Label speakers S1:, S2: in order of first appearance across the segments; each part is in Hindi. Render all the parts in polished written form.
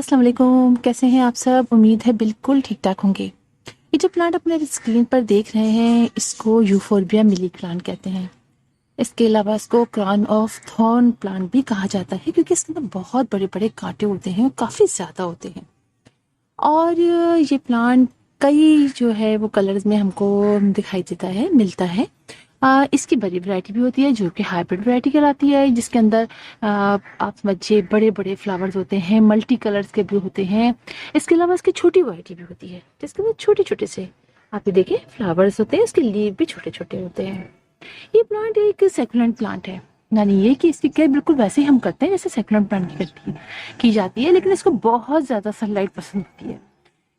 S1: अस्सलाम वालेकुम, कैसे हैं आप सब? उम्मीद है बिल्कुल ठीक ठाक होंगे। ये जो प्लांट अपने स्क्रीन पर देख रहे हैं इसको यूफोर्बिया मिली प्लांट कहते हैं। इसके अलावा इसको क्राउन ऑफ थॉर्न प्लांट भी कहा जाता है क्योंकि इसके अंदर बहुत बड़े बड़े कांटे होते हैं और काफ़ी ज़्यादा होते हैं। और ये प्लांट कई जो है वो कलर्स में हमको दिखाई देता है, मिलता है। इसकी बड़ी वैरायटी भी होती है जो कि हाइब्रिड वैरायटी कहलाती है, जिसके अंदर आप समझिए बड़े बड़े फ्लावर्स होते हैं, मल्टी कलर्स के भी होते हैं। इसके अलावा इसकी छोटी वैरायटी भी होती है जिसके अंदर छोटे छोटे से आप ये देखिए फ्लावर्स होते हैं, इसके लीव भी छोटे छोटे होते हैं। ये प्लांट एक सेकुलेंट प्लांट है, यानी ये कि इसकी केयर बिल्कुल वैसे ही हम करते हैं जैसे सेकुलेंट प्लांट की जाती है, लेकिन इसको बहुत ज़्यादा सनलाइट पसंद होती है।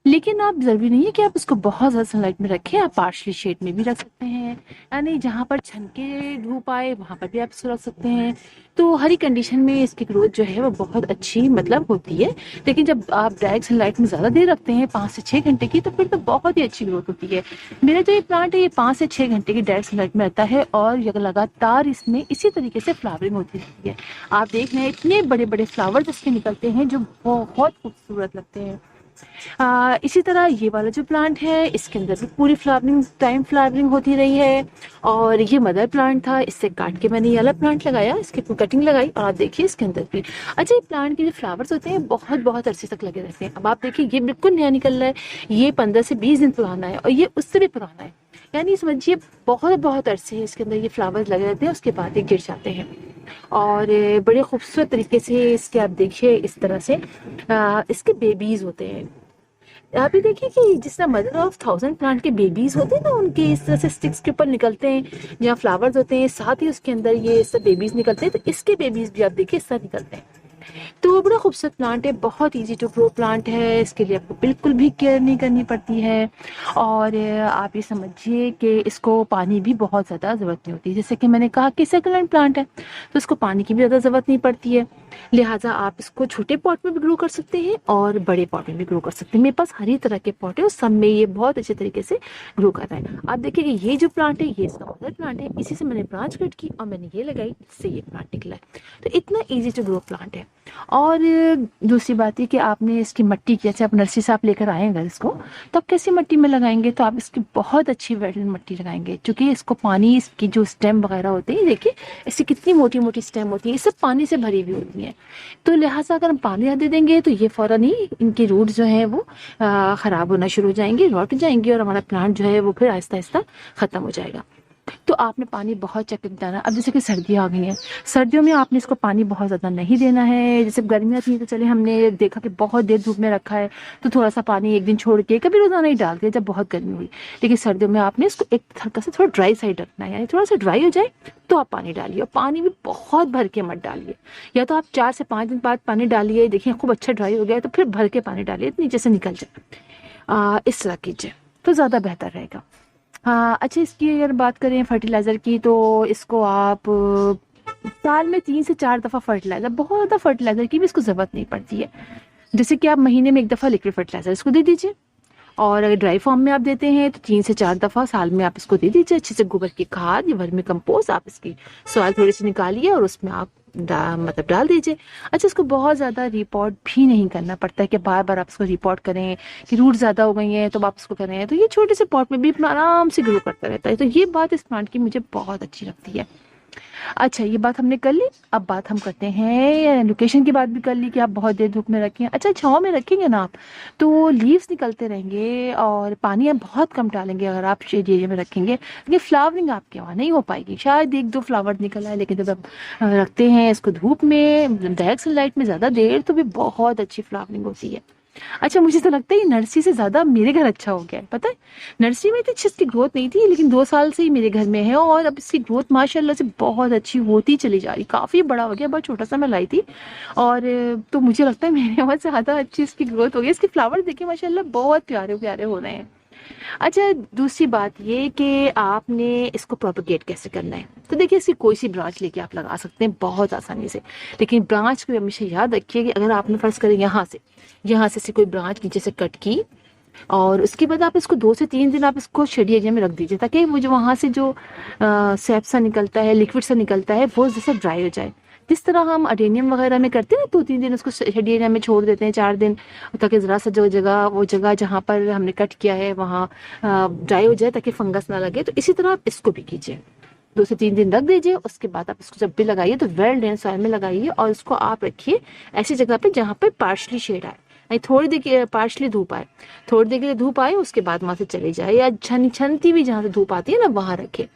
S1: लेकिन आप ज़रूरी नहीं है कि आप उसको बहुत ज़्यादा सनलाइट में रखें, आप पार्शली शेड में भी रख सकते हैं, यानी जहाँ पर छन के धूप आए वहाँ पर भी आप इसको रख सकते हैं। तो हर एक कंडीशन में इसकी ग्रोथ जो है वो बहुत अच्छी मतलब होती है। लेकिन जब आप डायरेक्ट सनलाइट में ज़्यादा देर रखते हैं 5 से 6 घंटे की, तो फिर तो बहुत ही अच्छी ग्रोथ होती है। मेरा जो ये प्लांट है ये 5 से 6 घंटे की डायरेक्ट सनलाइट में रहता है और ये लगातार इसमें इसी तरीके से फ्लावरिंग होती रहती है। आप देख रहे हैं इतने बड़े बड़े फ्लावर्स इसके निकलते हैं जो बहुत खूबसूरत लगते हैं। इसी तरह ये वाला जो प्लांट है इसके अंदर भी पूरी फ्लावरिंग होती रही है। और ये मदर प्लांट था, इससे काट के मैंने ये वाला प्लांट लगाया, इसकी कटिंग लगाई और आप देखिए इसके अंदर भी। अच्छा, ये प्लांट के जो फ्लावर्स होते हैं बहुत बहुत अरसे तक लगे रहते हैं। अब आप देखिए ये बिल्कुल नया निकल रहा है, ये 15 से 20 दिन पुराना है और ये उससे भी पुराना है, यानी समझिए बहुत बहुत अरसे इसके अंदर ये फ्लावर्स लगे रहते हैं, उसके बाद ये गिर जाते हैं। और बड़े खूबसूरत तरीके से इसके आप देखिए इस तरह से इसके बेबीज होते हैं। आप भी देखिए कि जिस तरह मदर ऑफ थाउजेंड प्लांट के बेबीज होते हैं ना, उनके इस तरह से स्टिक्स के ऊपर निकलते हैं जहाँ फ्लावर्स होते हैं, साथ ही उसके अंदर ये इस तरह बेबीज निकलते हैं, तो इसके बेबीज भी आप देखिए इस तरह निकलते हैं। तो बड़ा खूबसूरत प्लांट है, बहुत इजी टू ग्रो प्लांट है, इसके लिए आपको बिल्कुल भी केयर नहीं करनी पड़ती है। और आप ये समझिए कि इसको पानी भी बहुत ज़्यादा ज़रूरत नहीं होती, जैसे कि मैंने कहा कि सेकुलेंट प्लांट है तो इसको पानी की भी ज़्यादा ज़रूरत नहीं पड़ती है। लिहाजा आप इसको छोटे पॉट में भी ग्रो कर सकते हैं और बड़े पॉट में भी ग्रो कर सकते हैं। मेरे पास हर तरह के पॉट है और सब में ये बहुत अच्छे तरीके से ग्रो कर रहा है। आप देखिए कि ये जो प्लांट है ये इसका मदर प्लांट है, इसी से मैंने ब्रांच कट की और मैंने ये लगाई, इससे ये प्लांट निकला है। तो इतना ईजी टू ग्रो प्लांट है। और दूसरी बात है कि आपने इसकी मट्टी, जैसे आप नर्सरी से आप लेकर आएंगे इसको, तो आप कैसी मट्टी में लगाएंगे, तो आप इसकी बहुत अच्छी वेटलैंड मट्टी लगाएंगे, क्योंकि इसको पानी, इसकी जो स्टेम वगैरह होते हैं, देखिए इसकी कितनी मोटी मोटी स्टेम होती है, ये सब पानी से भरी हुई होती हैं। तो लिहाजा अगर हम पानी ज़्यादा दे देंगे तो ये फ़ौरन ही इनकी रूट जो है वो ख़राब होना शुरू हो जाएंगी, रॉट जाएंगी और हमारा प्लांट जो है वो फिर आहिस्ता आहिस्ता ख़त्म हो जाएगा। तो आपने पानी बहुत चेक करके देना। अब जैसे कि सर्दियाँ आ गई हैं, सर्दियों में आपने इसको पानी बहुत ज़्यादा नहीं देना है। जैसे गर्मियाँ थी तो चले हमने देखा कि बहुत देर धूप में रखा है तो थोड़ा सा पानी एक दिन छोड़ के, कभी रोज़ाना ही डाल दिया जब बहुत गर्मी हुई। लेकिन सर्दियों में आपने इसको एक हल्का सा थोड़ा ड्राई साइड रखना है, यानी थोड़ा सा ड्राई हो जाए तो आप पानी डालिए, और पानी भी बहुत भर के मत डालिए। या तो आप 4 से 5 दिन बाद पानी डालिए, देखिए खूब अच्छा ड्राई हो गया तो फिर भर के पानी डालिए, नीचे से निकल जाए। इस तरह कीजिए तो ज़्यादा बेहतर रहेगा। हाँ, अच्छा, इसकी अगर बात करें फर्टिलाइज़र की, तो इसको आप साल में 3 से 4 दफ़ा फर्टिलाइज़र, बहुत ज़्यादा फर्टिलाइज़र की भी इसको ज़रूरत नहीं पड़ती है। जैसे कि आप महीने में 1 दफ़ा लिक्विड फर्टिलाइज़र इसको दे दीजिए, और अगर ड्राई फॉर्म में आप देते हैं तो 3 से 4 दफ़ा साल में आप इसको दे दीजिए। अच्छे से गोबर की खाद या वर्मी कंपोस्ट आप इसकी सॉइल थोड़ी सी निकालिए और उसमें आप मतलब डाल दीजिए। अच्छा, इसको बहुत ज़्यादा रिपोर्ट भी नहीं करना पड़ता है कि बार बार आप इसको रिपोर्ट करें कि रूट ज़्यादा हो गई हैं तो आप इसको करें, तो ये छोटे से पॉट में भी अपना आराम से ग्रो करता रहता है। तो ये बात इस प्लांट की मुझे बहुत अच्छी लगती है। अच्छा, ये बात हमने कर ली, अब बात हम करते हैं लोकेशन की बात भी कर ली कि आप बहुत देर धूप में रखें। अच्छा, छाँव में रखेंगे ना आप तो लीव्स निकलते रहेंगे और पानी आप बहुत कम डालेंगे अगर आप शेड एरिया में रखेंगे, लेकिन फ्लावरिंग आपके वहाँ नहीं हो पाएगी। शायद 1-2 फ्लावर निकल आए, लेकिन जब आप रखते हैं इसको धूप में, डायरेक्ट सनलाइट में ज़्यादा देर, तो भी बहुत अच्छी फ्लावरिंग होती है। अच्छा, मुझे तो लगता है ये नर्सरी से ज़्यादा मेरे घर अच्छा हो गया है, पता है। नर्सरी में इतनी अच्छी इसकी ग्रोथ नहीं थी, लेकिन 2 साल से ही मेरे घर में है और अब इसकी ग्रोथ माशाल्लाह से बहुत अच्छी होती चली जा रही, काफ़ी बड़ा हो गया। बहुत छोटा सा मैं लाई थी और तो मुझे लगता है मेरे वहाँ से ज़्यादा अच्छी इसकी ग्रोथ हो गई। इसके फ्लावर्स देखिए माशाल्लाह बहुत प्यारे प्यारे हो रहे हैं। अच्छा, दूसरी बात ये कि आपने इसको प्रोपेगेट कैसे करना है, तो देखिए इसकी कोई सी ब्रांच लेके आप लगा सकते हैं बहुत आसानी से, लेकिन ब्रांच को हमेशा याद रखिए कि अगर आपने फर्ज करें यहाँ से कोई ब्रांच नीचे से कट की और उसके बाद आप इसको 2 से 3 दिन आप इसको शेडी एरिया में रख दीजिए, ताकि वो जो वहाँ से जो सैप सा निकलता है, लिक्विड सा निकलता है, वो जैसे ड्राई हो जाए। जिस तरह हम अडेनियम वगैरह में करते हैं ना, 2-3 दिन उसको शेड एरिया में छोड़ देते हैं, 4 दिन, ताकि ज़रा सा जो जगह, वो जगह जहाँ पर हमने कट किया है वहाँ ड्राई हो जाए, ताकि फंगस ना लगे। तो इसी तरह आप इसको भी कीजिए, 2 से 3 दिन रख दीजिए। उसके बाद आप इसको जब भी लगाइए तो वेल ड्रेन सॉइल में लगाइए, और इसको आप रखिए ऐसी जगह पे जहाँ पे पार्शली शेड आए, नहीं थोड़ी देर के पार्शली धूप आए, थोड़ी देर के लिए धूप आए, उसके बाद वहां से चले जाए, या छनती भी जहाँ से धूप आती है ना वहां रखे।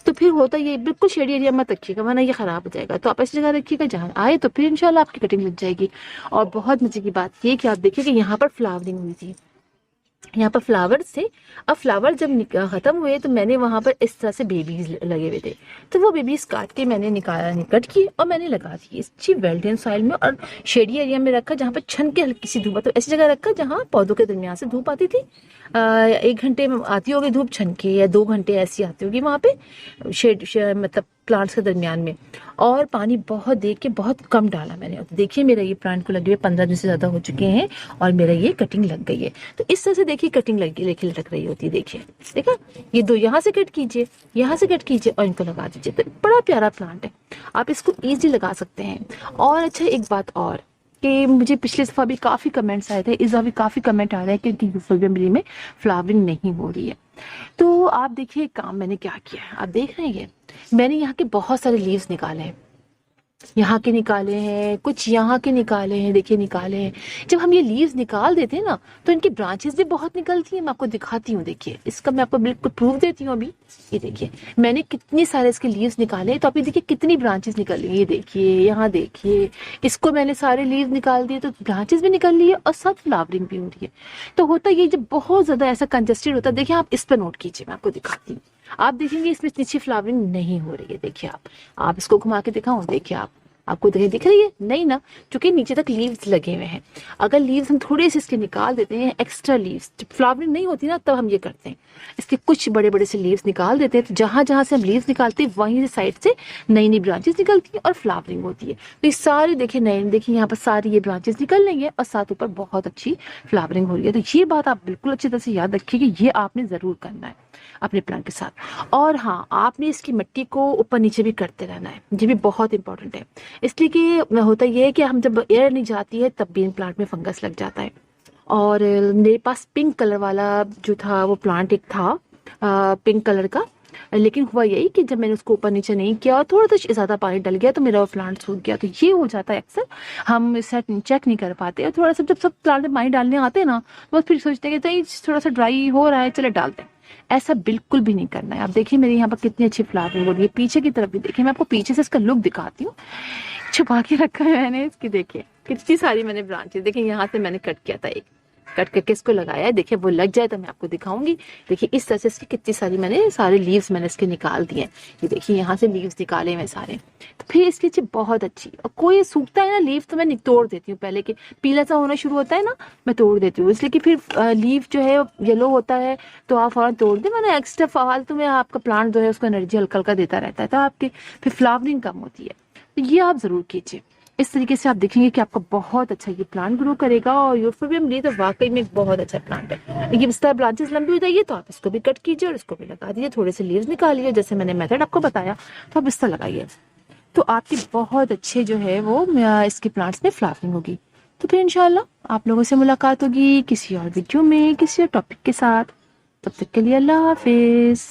S1: तो फिर होता ये बिल्कुल शेडी एरिया मत रखिएगा, वरना ये खराब हो जाएगा। तो आप ऐसी जगह रखिएगा जहाँ आए, तो फिर इंशाल्लाह आपकी कटिंग लग जाएगी। और बहुत मजे की बात ये कि आप देखिए कि यहाँ पर फ्लावरिंग हुई थी, यहाँ पर फ्लावर से, अब फ्लावर जब खत्म हुए तो मैंने वहां पर इस तरह से बेबीज लगे हुए थे, तो वो बेबीज काट के मैंने निकाला, कट किए और मैंने लगा दी अच्छी वेल्डियन सॉइल में, और शेडी एरिया में रखा जहाँ पर छन के हल्की सी धूप, तो ऐसी जगह रखा जहाँ पौधों के दरमियान से धूप आती थी। 1 घंटे में आती होगी धूप छन के, या 2 घंटे ऐसी आती होगी वहां पे मतलब प्लांट्स के दरमियान में। और पानी बहुत देख के बहुत कम डाला मैंने। तो देखिए मेरा ये प्लांट को लगे हुए 15 दिन से ज्यादा हो चुके हैं, और मेरा ये कटिंग लग गई है। तो इस तरह से देखिए कटिंग लगी, देखिए लटक रही होती है, देखिए देखा, ये 2 यहाँ से कट कीजिए, यहाँ से कट कीजिए, और इनको लगा दीजिए। तो बड़ा प्यारा प्लांट है, आप इसको ईजिली लगा सकते हैं। और अच्छा एक बात और, कि मुझे पिछले दफा भी काफी कमेंट्स आए थे, इस दफा भी काफी कमेंट आ रहे हैं कि यूफोर्बिया मिली में फ्लावरिंग नहीं हो रही है। तो आप देखिए काम मैंने क्या किया है, आप देख रहे हैं, मैंने यहाँ के बहुत सारे लीव्स निकाले हैं, यहाँ के निकाले हैं, कुछ यहाँ के निकाले हैं, देखिए निकाले हैं। जब हम ये लीव्स निकाल देते हैं ना, तो इनकी ब्रांचेस भी बहुत निकलती हैं। मैं आपको दिखाती हूँ, देखिए इसका मैं आपको बिल्कुल प्रूफ देती हूँ अभी। ये देखिए मैंने कितने सारे इसके लीव्स निकाले, तो आप ये देखिए कितनी ब्रांचेस निकल रही है। ये देखिए, यहाँ देखिए, इसको मैंने सारे लीव्स निकाल दिए, तो ब्रांचेस भी निकल रही है और साथ फ्लावरिंग भी हो रही है। तो होता ये जब बहुत ज्यादा ऐसा कंजेस्टेड होता है, देखिए आप इस पर नोट कीजिए, मैं आपको दिखाती हूँ। आप देखेंगे इसमें नीचे फ्लावरिंग नहीं हो रही है, देखिए आप इसको घुमा के दिखाऊं, देखिए आपको दिख रही है नहीं ना, क्योंकि नीचे तक लीव्स लगे हुए हैं। अगर लीव्स हम थोड़े से इसके निकाल देते हैं, एक्स्ट्रा लीव्स, जब फ्लावरिंग नहीं होती ना तब हम ये करते हैं, इसके कुछ बड़े बड़े से लीव्स निकाल देते हैं। तो जहां जहां से हम लीव्स निकालते हैं वहीं से साइड से नई नई ब्रांचेस निकलती है और फ्लावरिंग होती है। तो ये सारे देखिए नए, देखिए यहाँ पर सारी ये ब्रांचेस निकल रही है, और साथ ऊपर बहुत अच्छी फ्लावरिंग हो रही है। तो ये बात आप बिल्कुल अच्छी तरह से याद रखिए कि ये आपने जरूर करना है अपने प्लांट के साथ। और हाँ, आपने इसकी मिट्टी को ऊपर नीचे भी करते रहना है, ये भी बहुत इंपॉर्टेंट है। इसलिए कि होता ये है कि हम जब एयर नहीं जाती है तब भी इन प्लांट में फंगस लग जाता है। और मेरे पास पिंक कलर वाला जो था वो प्लांट एक था, पिंक कलर का, लेकिन हुआ यही कि जब मैंने उसको ऊपर नीचे नहीं किया और थोड़ा सा ज्यादा पानी डल गया तो मेरा वो प्लांट सूख गया। तो ये हो जाता है अक्सर, हम इसे चेक नहीं कर पाते, और थोड़ा सा जब सब प्लांट में पानी डालने आते हैं ना, तो बस फिर सोचते हैं कि तो थोड़ा सा ड्राई हो रहा है, चले डालते हैं। ऐसा बिल्कुल भी नहीं करना है। आप देखिए मेरे यहाँ पर कितनी अच्छी फ्लावरिंग हो रही है, पीछे की तरफ भी देखिए, मैं आपको पीछे से इसका लुक दिखाती हूँ, छुपा के रखा है मैंने इसकी, देखिए कितनी सारी मैंने ब्रांचेस, देखिए यहाँ से मैंने कट किया था, एक कट करके इसको लगाया है, देखिए वो लग जाए तो मैं आपको दिखाऊंगी। देखिए इस तरह से इसकी कितनी सारी मैंने सारे लीव्स मैंने इसके निकाल दिए। ये देखिए यहाँ से लीव्स निकाले हुए सारे। तो फिर इसकी अच्छी बहुत अच्छी, और कोई सूखता है ना लीव तो मैं तोड़ देती हूँ, पहले के पीला सा होना शुरू होता है ना मैं तोड़ देती हूँ, इसलिए कि फिर लीव जो है येलो होता है तो आप फौरन तोड़ दें, वरना एक्स्ट्रा फालतू में आपका प्लांट जो है उसको एनर्जी हल्का हल्का देता रहता है, तो आपकी फिर फ्लावरिंग कम होती है। तो ये आप जरूर कीजिए, इस तरीके से आप देखेंगे कि आपका बहुत अच्छा ये प्लांट ग्रो करेगा। और यूफोर्बियम ली तो वाकई में एक बहुत अच्छा प्लांट है। ये इस तरह ब्रांचेस लंबी हो जाइए तो आप इसको भी कट कीजिए और इसको भी लगा दीजिए, थोड़े से लीव्स निकालिए जैसे मैंने मेथड आपको बताया, तो आप इस तरह लगाइए, तो आपकी बहुत अच्छे जो है वो इसके प्लांट्स में फ्लावरिंग होगी। तो फिर इंशाल्लाह आप लोगों से मुलाकात होगी किसी और वीडियो में किसी और टॉपिक के साथ। तब तक के लिए अल्लाह हाफिज।